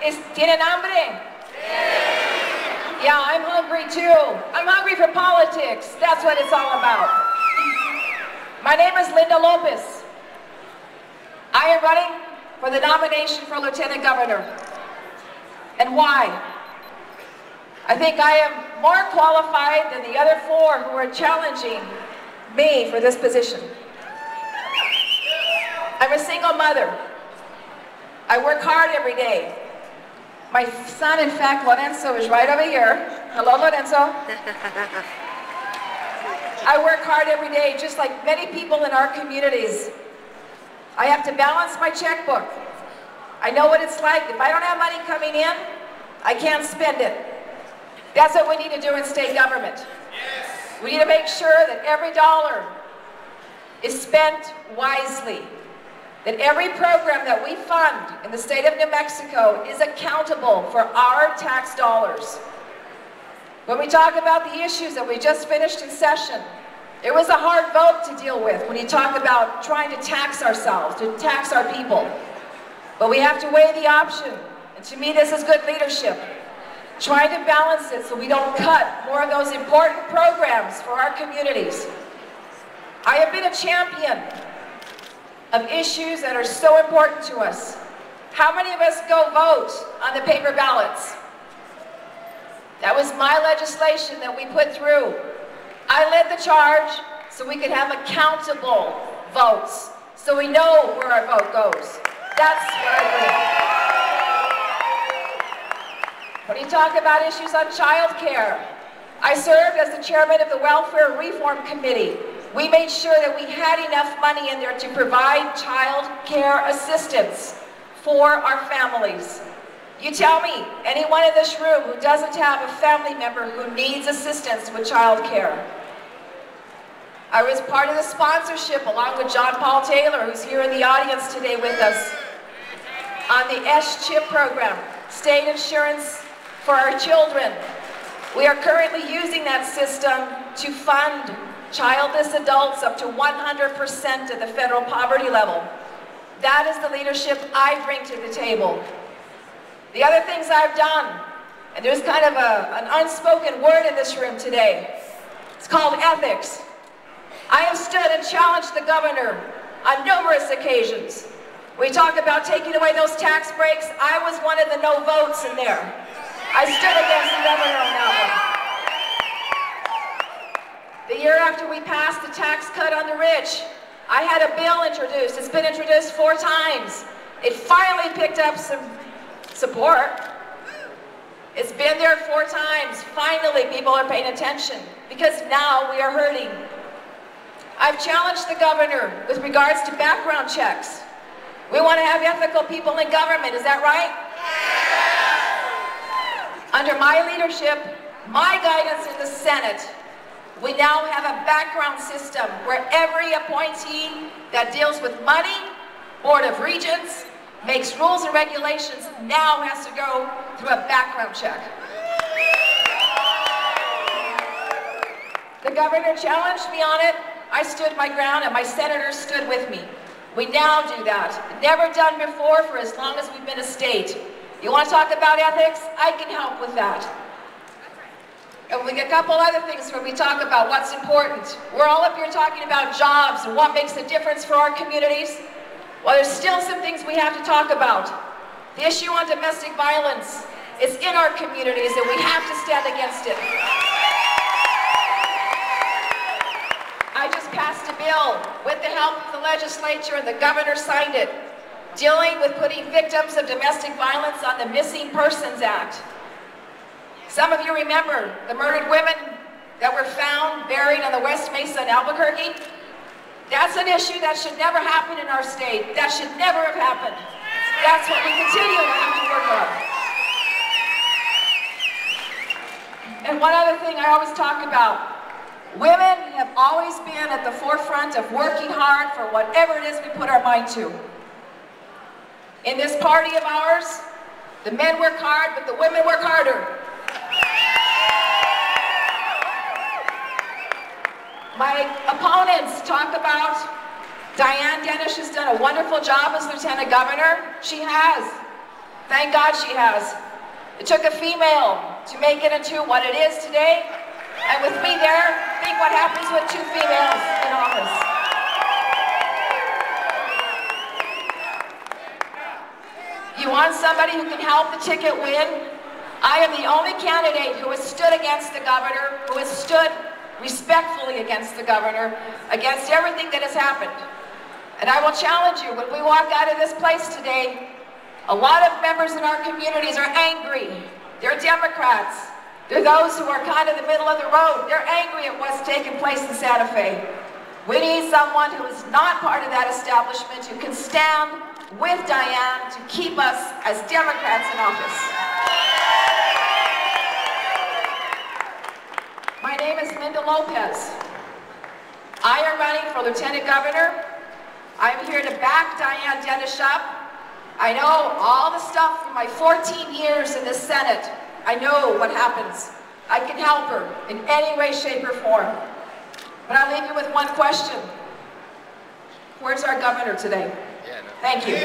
¿Tienen hambre? Yeah, I'm hungry too. I'm hungry for politics. That's what it's all about. My name is Linda Lopez. I am running for the nomination for Lieutenant Governor. And why? I think I am more qualified than the other 4 who are challenging me for this position. I'm a single mother. I work hard every day. My son, in fact, Lorenzo, is right over here. Hello, Lorenzo. I work hard every day, just like many people in our communities. I have to balance my checkbook. I know what it's like. If I don't have money coming in, I can't spend it. That's what we need to do in state government. We need to make sure that every dollar is spent wisely, that every program that we fund in the state of New Mexico is accountable for our tax dollars. When we talk about the issues that we just finished in session, it was a hard vote to deal with when you talk about trying to tax ourselves, to tax our people. But we have to weigh the option, and to me this is good leadership. Trying to balance it so we don't cut more of those important programs for our communities. I have been a champion of issues that are so important to us. How many of us go vote on the paper ballots? That was my legislation that we put through. I led the charge so we could have accountable votes, so we know where our vote goes. That's what I bring. When you talk about issues on child care, I served as the chairman of the Welfare Reform Committee. We made sure that we had enough money in there to provide child care assistance for our families. You tell me, anyone in this room who doesn't have a family member who needs assistance with child care. I was part of the sponsorship, along with John Paul Taylor, who's here in the audience today with us, on the S-CHIP program, state insurance for our children. We are currently using that system to fund childless adults up to 100% of the federal poverty level. That is the leadership I bring to the table. The other things I've done, and there's kind of an unspoken word in this room today. It's called ethics. I have stood and challenged the governor on numerous occasions. We talk about taking away those tax breaks. I was one of the no votes in there. I stood against the governor on that one. The year after we passed the tax cut on the rich, I had a bill introduced. It's been introduced 4 times. It finally picked up some support. It's been there 4 times. Finally, people are paying attention because now we are hurting. I've challenged the governor with regards to background checks. We want to have ethical people in government, is that right? Under my leadership, my guidance in the Senate, we now have a background system where every appointee that deals with money, Board of Regents, makes rules and regulations, now has to go through a background check. The governor challenged me on it. I stood my ground and my senators stood with me. We now do that. Never done before for as long as we've been a state. You want to talk about ethics? I can help with that. And we get a couple other things where we talk about what's important. We're all up here talking about jobs and what makes a difference for our communities. Well, there's still some things we have to talk about. The issue on domestic violence is in our communities and we have to stand against it. I just passed a bill with the help of the legislature and the governor signed it, dealing with putting victims of domestic violence on the Missing Persons Act. Some of you remember the murdered women that were found buried on the West Mesa in Albuquerque. That's an issue that should never happen in our state. That should never have happened. That's what we continue to have to work on. And one other thing I always talk about, women have always been at the forefront of working hard for whatever it is we put our mind to. In this party of ours, the men work hard, but the women work harder. My opponents talk about Diane Dennis has done a wonderful job as Lieutenant Governor. She has. Thank God she has. It took a female to make it into what it is today. And with me there, think what happens with 2 females in office. You want somebody who can help the ticket win? I am the only candidate who has stood against the governor, who has stood respectfully against the governor, against everything that has happened. And I will challenge you, when we walk out of this place today, a lot of members in our communities are angry. They're Democrats. They're those who are kind of the middle of the road. They're angry at what's taking place in Santa Fe. We need someone who is not part of that establishment, who can stand with Diane to keep us as Democrats in office. My name is Linda Lopez. I am running for Lieutenant Governor. I'm here to back Diane Dennis up. I know all the stuff from my 14 years in the Senate. I know what happens. I can help her in any way, shape, or form. But I'll leave you with one question. Where's our governor today? Thank you.